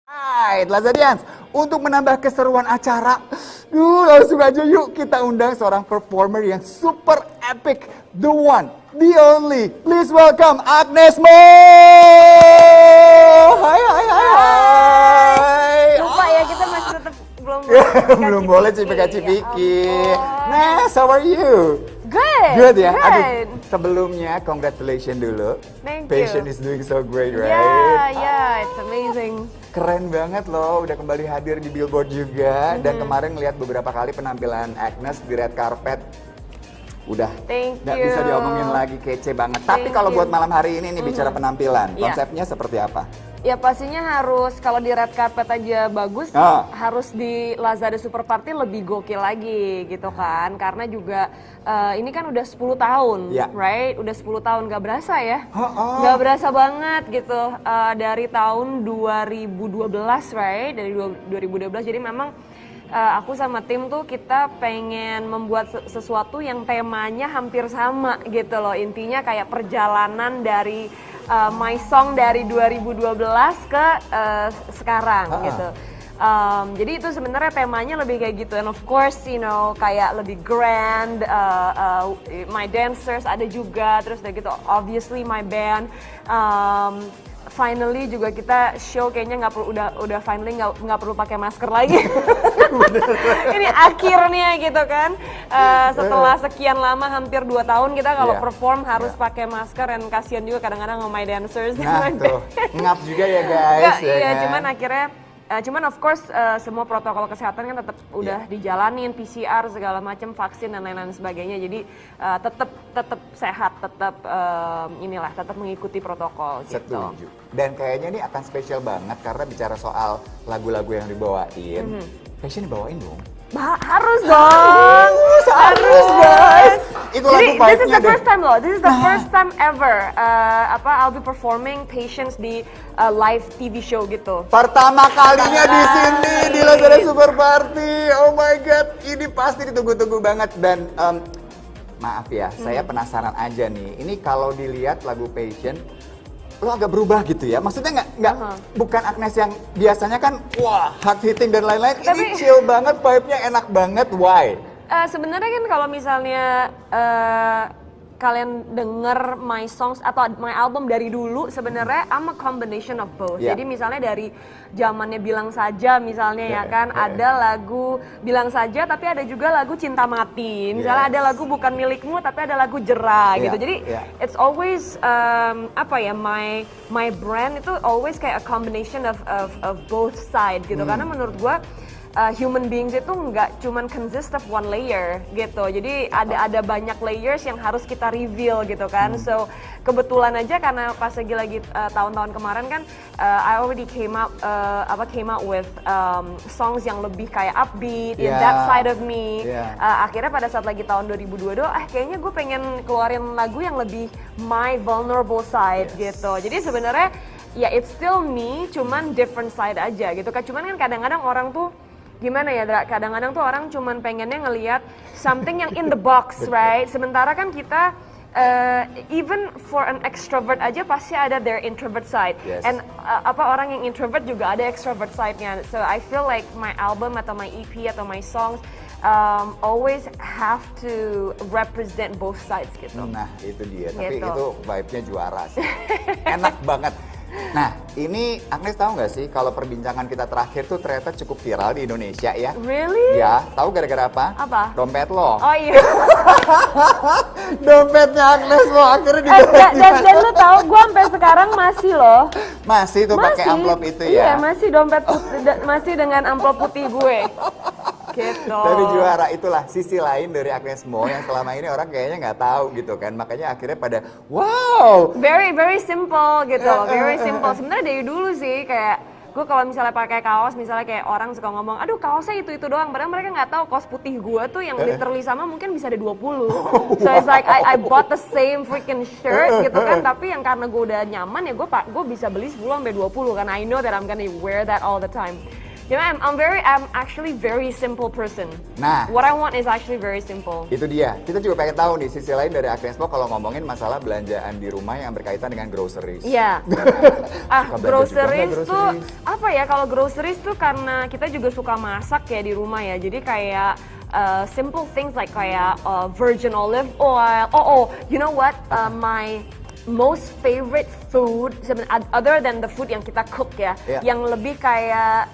Hai, Lazadians, untuk menambah keseruan acara, langsung aja yuk kita undang seorang performer yang super epic, the one, the only. Please welcome Agnes Mo. Hai, hai, hai, hai. Lupa ya, kita masih tetap belum Belum boleh cipika-cipiki. Nes, how are you? Good. Good ya? Good. Aduh, sebelumnya congratulations dulu. Thank you. Patient is doing so great, right? Yeah, it's amazing. Keren banget loh, udah kembali hadir di Billboard juga. Dan kemarin ngeliat beberapa kali penampilan Agnes di red carpet. Udah, Thank nggak you. bisa diomongin lagi, kece banget. Tapi Thank kalau you. buat malam hari ini nih bicara penampilan, Yeah. konsepnya seperti apa? Ya pastinya harus, kalau di red carpet aja bagus, harus di Lazada Super Party lebih gokil lagi gitu kan. Karena juga ini kan udah 10 tahun, Ya. right? Udah 10 tahun, gak berasa ya. Gak berasa banget gitu. Dari tahun 2012, right? Dari 2012, jadi memang aku sama tim tuh kita pengen membuat sesuatu yang temanya hampir sama gitu loh. Intinya kayak perjalanan dari My Song dari 2012 ke sekarang gitu. Jadi itu sebenarnya temanya lebih kayak gitu. And of course, you know, kayak lebih grand. My dancers ada juga. Terus udah gitu, obviously my band. Finally juga kita show kayaknya nggak perlu udah finally nggak perlu pakai masker lagi. Ini akhirnya gitu kan. Setelah sekian lama hampir 2 tahun kita kalau perform harus pakai masker, dan kasihan juga kadang-kadang sama my dancers. Nah tuh, ngap juga ya guys. Iya, kan? cuman akhirnya cuman of course semua protokol kesehatan kan tetap udah dijalanin, PCR segala macam, vaksin dan lain-lain sebagainya. Jadi tetap sehat, tetap inilah, tetap mengikuti protokol gitu. Setuju. Dan kayaknya ini akan spesial banget karena bicara soal lagu-lagu yang dibawain. Fashion dibawain dong. Harus dong. Harus guys. Itu lagu This is the vibe-nya deh. first time loh. This is the first time ever. I'll be performing Patience di live TV show gitu. Pertama kalinya di sini di Lazada Super Party. Oh my god, ini pasti ditunggu-tunggu banget. Dan maaf ya, saya penasaran aja nih. Ini kalau dilihat lagu Passion, lo agak berubah gitu ya. Maksudnya nggak bukan Agnes yang biasanya kan wah hard hitting dan lain-lain. Ini chill banget, vibe-nya enak banget. Why? Sebenarnya kan kalau misalnya kalian denger my songs atau my album dari dulu, sebenarnya I'm a combination of both. Yeah. Jadi misalnya dari zamannya Bilang Saja misalnya ya kan, ada lagu Bilang Saja tapi ada juga lagu Cinta Mati. Misalnya ada lagu Bukan Milikmu tapi ada lagu Jerah gitu. Jadi it's always my brand itu always kayak a combination of both side gitu. Karena menurut gua human beings itu nggak cuman consist of one layer gitu. Jadi ada banyak layers yang harus kita reveal gitu kan. So kebetulan aja karena pas lagi tahun-tahun kemarin kan I already came out with songs yang lebih kayak upbeat, in that side of me. Akhirnya pada saat lagi tahun 2022, kayaknya gue pengen keluarin lagu yang lebih my vulnerable side gitu. Jadi sebenarnya ya it's still me, cuman different side aja gitu kan. Cuman kan kadang-kadang orang tuh gimana ya, Dra? Kadang-kadang tuh orang cuman pengennya ngelihat something yang in the box, right? Sementara kan kita even for an extrovert aja pasti ada their introvert side. And orang yang introvert juga ada extrovert side-nya. So I feel like my album atau my EP atau my songs always have to represent both sides gitu. Nah itu dia, tapi Gitu. itu vibe-nya juara sih. Enak banget. Nah, ini Agnes tahu nggak sih kalau perbincangan kita terakhir tuh ternyata cukup viral di Indonesia ya? Really? Ya, tahu gara-gara apa? Apa? Dompet lo. Oh iya. Dompetnya Agnes lo akhirnya diganti. Dan lu tahu gue sampai sekarang masih loh. Masih tuh pakai amplop itu ya? Iya, masih dompet masih dengan amplop putih gue. Gitu. Tapi juara, itulah sisi lain dari Agnes Mo yang selama ini orang kayaknya nggak tahu gitu kan. Makanya akhirnya pada wow. Very simple gitu. Very simple. Sebenarnya dari dulu sih kayak gue kalau misalnya pakai kaos, misalnya kayak orang suka ngomong, aduh kaosnya itu doang. Padahal mereka nggak tahu kaos putih gue tuh yang literally sama mungkin bisa ada 20. So it's like I bought the same freaking shirt gitu kan. Tapi yang karena gue udah nyaman ya gue bisa beli 10 sampai 20 karena I know that I'm gonna wear that all the time. I'm actually very simple person. Nah, What I want is actually very simple. itu dia. Kita juga pengen tahu nih sisi lain dari Agnes Mo kalau ngomongin masalah belanjaan di rumah yang berkaitan dengan groceries. Iya. Suka belanja juga nggak Groceries tuh groceries? apa ya? Kalau groceries tuh karena kita juga suka masak ya di rumah ya. Jadi kayak simple things like kayak virgin olive oil. You know what? My most favorite food other than the food yang kita cook ya, yang lebih kayak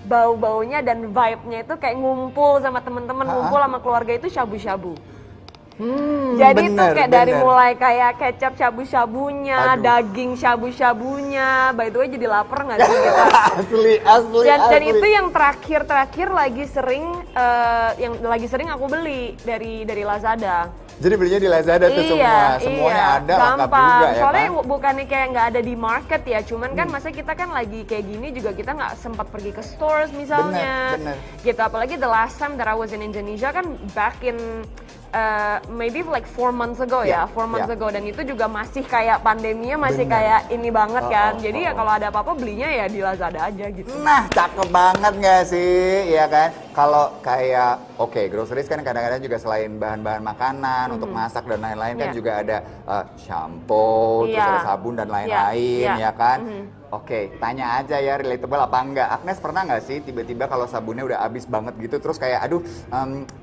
bau-baunya dan vibe-nya itu kayak ngumpul sama teman-teman, ngumpul sama keluarga itu shabu-shabu. Jadi itu kayak dari mulai kayak kecap shabu-shabunya, daging shabu-shabunya. By the way jadi lapar nggak sih kita? asli. Dan itu yang terakhir lagi sering aku beli dari Lazada. Jadi belinya di Lazada tuh semuanya ada, lengkap juga ya. Soalnya kan? bukannya kayak nggak ada di market ya, cuman kan masa kita kan lagi kayak gini juga kita nggak sempat pergi ke stores misalnya. Bener. Gitu, apalagi the last time that I was in Indonesia kan back in maybe like 4 months ago ya, 4 months ago, dan itu juga masih kayak pandeminya masih kayak ini banget kan. Jadi ya kalau ada apa-apa belinya ya di Lazada aja gitu. Nah, cakep banget nggak sih, ya kan? Kalau kayak, groceries kan kadang-kadang juga selain bahan-bahan makanan untuk masak dan lain-lain kan juga ada shampoo, terus ada sabun dan lain-lain, ya kan? Oke, tanya aja ya, relatable apa enggak? Agnes pernah nggak sih tiba-tiba kalau sabunnya udah habis banget gitu, terus kayak aduh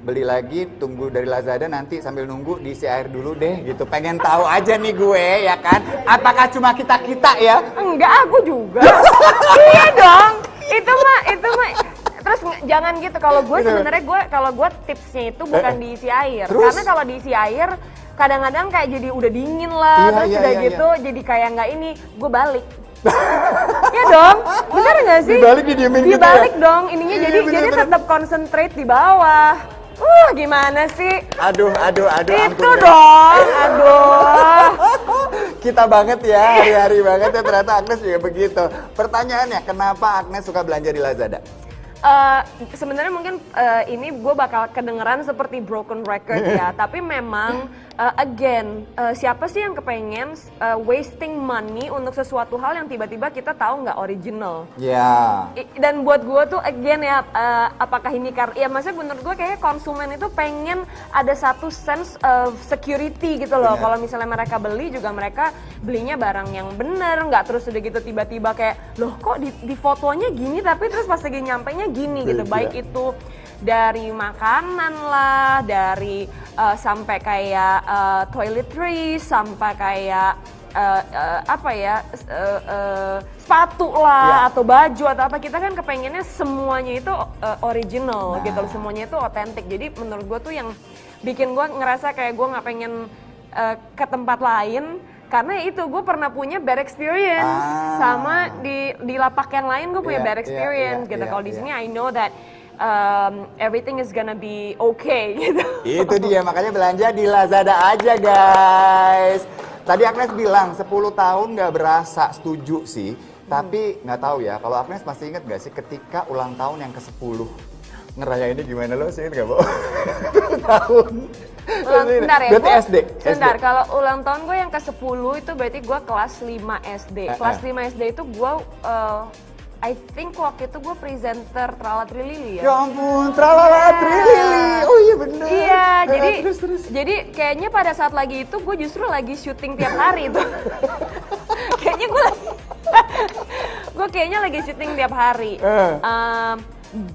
beli lagi, tunggu dari Lazada nanti sambil nunggu diisi air dulu deh gitu. Pengen tahu aja nih gue, ya kan? Apakah cuma kita-kita ya? Enggak, aku juga. Iya dong. Itu mah terus jangan gitu. Kalau gue sebenarnya kalau gue tipsnya itu bukan diisi air. Terus? Karena kalau diisi air kadang-kadang kayak jadi udah dingin lah, terus udah gitu jadi kayak nggak ini, gue balik. Iya dong, bener nggak sih? Dibalik didiemin gitu ya? Dibalik dong, ininya jadi tetap concentrate di bawah. Gimana sih? Aduh, Itu ampun ya. dong, aduh. Kita banget ya, hari-hari banget ya, ternyata Agnes juga begitu. Pertanyaannya, kenapa Agnes suka belanja di Lazada? Sebenarnya mungkin ini gue bakal kedengeran seperti broken record ya, tapi memang siapa sih yang kepengen wasting money untuk sesuatu hal yang tiba-tiba kita tahu nggak original? Ya. Dan buat gue tuh ya, apakah ini ya maksudnya menurut gue kayaknya konsumen itu pengen ada satu sense of security gitu loh. Kalau misalnya mereka beli juga mereka belinya barang yang bener, nggak terus udah gitu tiba-tiba kayak loh kok di fotonya gini tapi terus pas lagi nyampenya gini gitu. Baik itu dari makanan lah, dari sampai kayak toiletries, sampai kayak sepatu lah atau baju atau apa, kita kan kepengennya semuanya itu original gitu, semuanya itu otentik. Jadi menurut gue tuh yang bikin gue ngerasa kayak gue nggak pengen ke tempat lain. Karena itu gue pernah punya bad experience sama di lapak yang lain gue punya bad experience gitu. Kalau di sini I know that everything is gonna be okay gitu. Itu dia, makanya belanja di Lazada aja guys. Tadi Agnes bilang 10 tahun nggak berasa, setuju sih. Tapi nggak tahu ya, kalau Agnes masih inget nggak sih ketika ulang tahun yang ke-10? Ngerayainnya gimana lo sih, inget nggak, Bo? 10 tahun. Bentar ya, berarti SD. Sebentar, kalau ulang tahun gue yang ke-10 itu berarti gue kelas 5 SD. Kelas 5 SD itu gue, I think waktu itu gue presenter Trala Trilili ya. Ya ampun, Trala Trilili. Oh iya bener. Iya, terus. jadi kayaknya pada saat lagi itu gue justru lagi syuting tiap hari tuh. Kayaknya gue kayaknya lagi syuting tiap hari.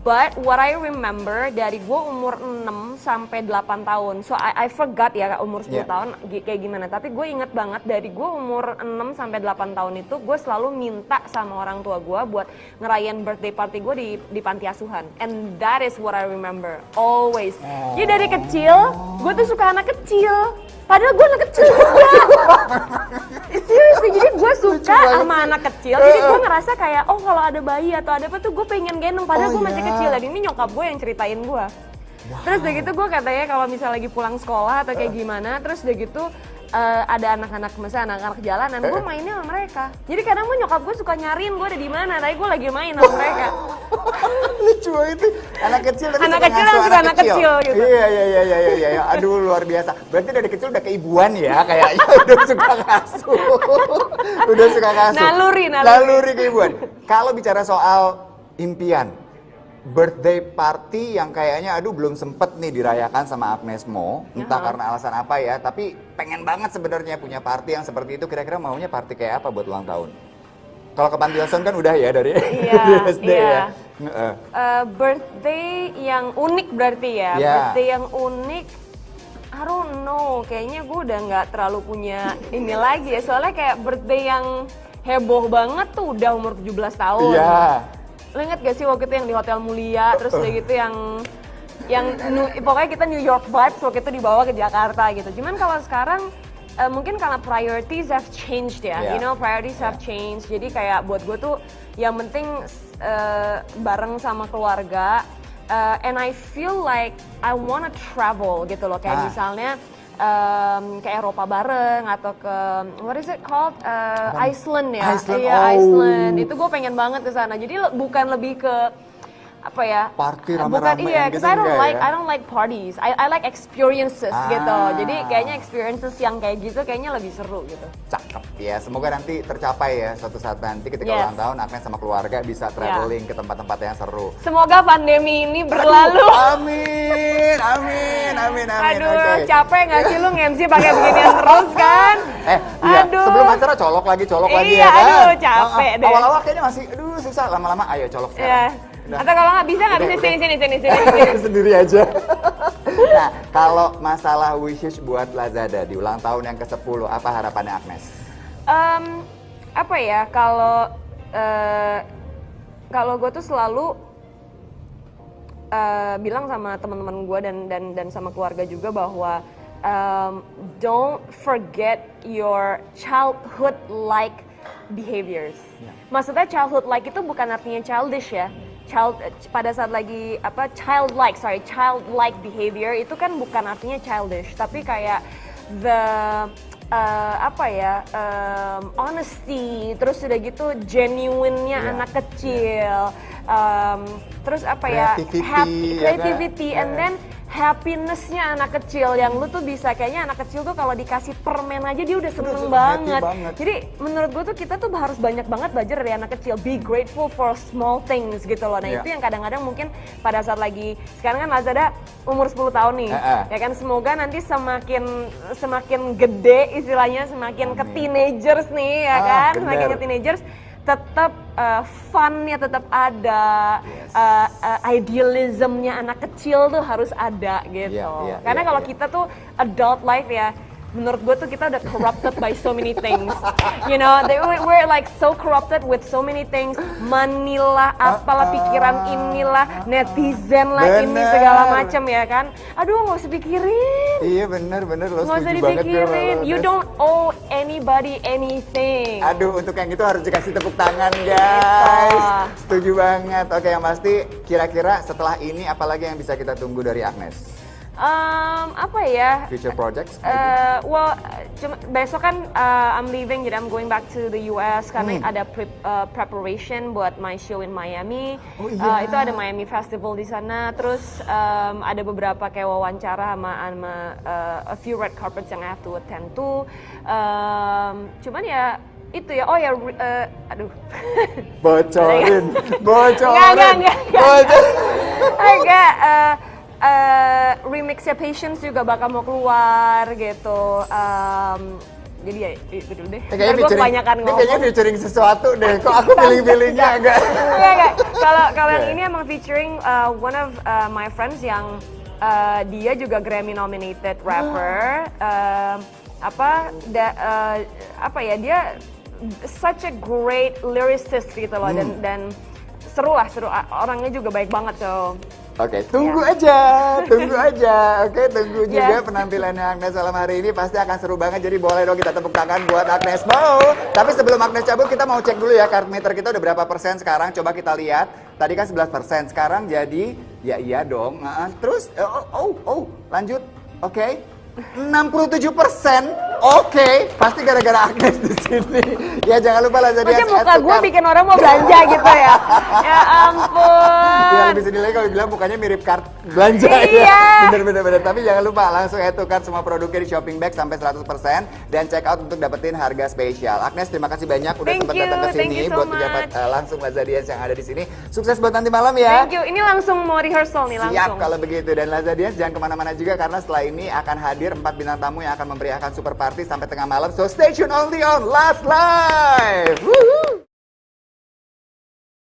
But what I remember dari gue umur 6 sampai 8 tahun, so I forgot ya umur 10 tahun kayak gimana, tapi gue inget banget dari gue umur 6 sampai 8 tahun itu gue selalu minta sama orang tua gue buat ngerayain birthday party gue di panti asuhan, and that is what I remember, always. Jadi dari kecil, gue tuh suka anak kecil, padahal gue anak kecil juga. Seriously, jadi gue suka sama anak kecil, jadi gue ngerasa kayak, oh kalau ada bayi atau ada apa tuh gue pengen gendong, padahal gue masih kecil, dan ini nyokap gue yang ceritain gue. Terus udah gitu gue katanya kalau misalnya lagi pulang sekolah atau kayak gimana, terus udah gitu ada anak-anak, misalnya anak-anak jalanan, gue mainnya sama mereka. Jadi kadang gue nyokap gue suka nyariin gue ada di mana, tapi gue lagi main sama mereka. Lucu itu, anak kecil tapi anak suka kecil ngasuh suka anak kecil gitu. Iya. Aduh luar biasa. Berarti dari kecil udah keibuan ya kayaknya, udah suka ngasuh. Naluri keibuan. Kalau bicara soal impian birthday party yang kayaknya aduh belum sempet nih dirayakan sama Agnes Mo, entah karena alasan apa ya, tapi pengen banget sebenarnya punya party yang seperti itu. Kira-kira maunya party kayak apa buat ulang tahun? Kalau ke Panti Asuhan kan udah ya dari SD ya. Birthday yang unik berarti ya. Birthday yang unik, I don't know. Kayaknya gue udah nggak terlalu punya ini lagi ya. Soalnya kayak birthday yang heboh banget tuh udah umur 17 tahun. Iya. Lo inget gak sih waktu itu yang di Hotel Mulia, terus udah gitu yang pokoknya kita New York vibes waktu itu dibawa ke Jakarta gitu. Cuman kalau sekarang mungkin karena priorities have changed ya, you know, priorities have changed. Jadi kayak buat gue tuh yang penting bareng sama keluarga, and I feel like I wanna travel gitu loh, kayak misalnya ke Eropa bareng atau ke what is it called Iceland ya, Iceland. Itu gue pengen banget ke sana. Jadi bukan lebih ke apa ya, party rame-rame gitu, I don't like parties, I like experiences gitu. Jadi kayaknya experiences yang kayak gitu kayaknya lebih seru gitu. Cakep ya, semoga nanti tercapai ya suatu saat nanti ketika ulang tahun Agnes sama keluarga bisa traveling ke tempat-tempat yang seru. Semoga pandemi ini berlalu. Amin, amin, amin, amin. Aduh, capek nggak sih lu nge-MC pakai beginian terus kan? Iya, sebelum acara colok lagi iya, ya kan? Aduh, capek deh. Awal-awal kayaknya masih, aduh susah, lama-lama ayo colok sekarang. Atau kalau nggak bisa sini. Sendiri aja. Nah, kalau masalah wishes buat Lazada di ulang tahun yang ke-10, apa harapannya Agnes? Apa ya, kalau gue tuh selalu bilang sama teman-teman gue dan sama keluarga juga bahwa don't forget your childhood like behaviors. Maksudnya childhood like itu bukan artinya childish ya. Pada saat lagi childlike behavior itu kan bukan artinya childish, tapi kayak honesty, terus udah gitu genuine-nya anak kecil, terus creativity, and then happiness-nya anak kecil yang lu tuh bisa, kayaknya anak kecil tuh kalau dikasih permen aja dia udah seneng banget. Jadi menurut gue tuh kita tuh harus banyak banget belajar dari anak kecil, be grateful for small things gitu loh. Nah itu yang kadang-kadang mungkin pada saat lagi, sekarang kan Lazada umur 10 tahun nih, ya kan, semoga nanti semakin gede istilahnya, semakin ke teenagers nih ya kan, semakin ke teenagers tetap fun-nya tetap ada, idealismnya anak kecil tuh harus ada gitu. Karena kalau kita tuh adult life ya, menurut gue tuh kita udah corrupted by so many things, you know, we're like so corrupted with so many things, money lah, apalah, pikiran inilah, netizen lah, ini segala macam ya kan. Aduh, nggak usah pikirin. Iya bener lo nggak usah dipikirin. You don't owe anybody anything. Aduh, untuk yang itu harus dikasih tepuk tangan guys. Setuju banget. Oke, yang pasti kira-kira setelah ini apalagi yang bisa kita tunggu dari Agnes? Apa ya? Future projects? Besok kan I'm leaving, jadi I'm going back to the US karena ada preparation buat my show in Miami. Itu ada Miami Festival di sana. Terus ada beberapa kayak wawancara sama a few red carpets yang I have to attend to. Cuman ya itu ya, aduh. Bocorin. Enggak. Remixnya Patience juga bakal mau keluar gitu. Jadi ya itu dulu deh. Kayaknya featuring sesuatu deh. Kok aku feeling-feelingnya agak. Enggak. Kalau yang ini emang featuring one of my friends yang dia juga Grammy nominated rapper. Dia such a great lyricist gitu loh, dan seru, orangnya juga baik banget so. Oke, tunggu aja. Oke, tunggu juga penampilannya Agnes malam hari ini, pasti akan seru banget. Jadi boleh dong kita tepuk tangan buat Agnes Mo. Tapi sebelum Agnes cabut, kita mau cek dulu ya card meter kita udah berapa persen sekarang. Coba kita lihat. Tadi kan 11%, sekarang jadi ya iya dong. Terus lanjut. Oke. 67%. Oke, pasti gara-gara Agnes di sini. Ya jangan lupa Lazadians. Maksudnya muka gue bikin orang mau belanja gitu ya. Ya ampun. Ya lebih sedih lagi kalau bilang mukanya mirip kart belanja Iya. ya. Bener. Tapi jangan lupa langsung add to cart semua produknya di Shopping Bag sampai 100% dan check out untuk dapetin harga spesial. Agnes, terima kasih banyak udah Thank sempat you, datang ke thank sini you so buat pejabat much. langsung Lazadians yang ada di sini. Sukses buat nanti malam ya. Thank you. Ini langsung mau rehearsal nih langsung. Siap kalau begitu. Dan Lazadians jangan kemana-mana juga karena setelah ini akan hadir 4 bintang tamu yang akan memeriahkan super party sampai tengah malam. So stay tune only on Last Live. Woohoo!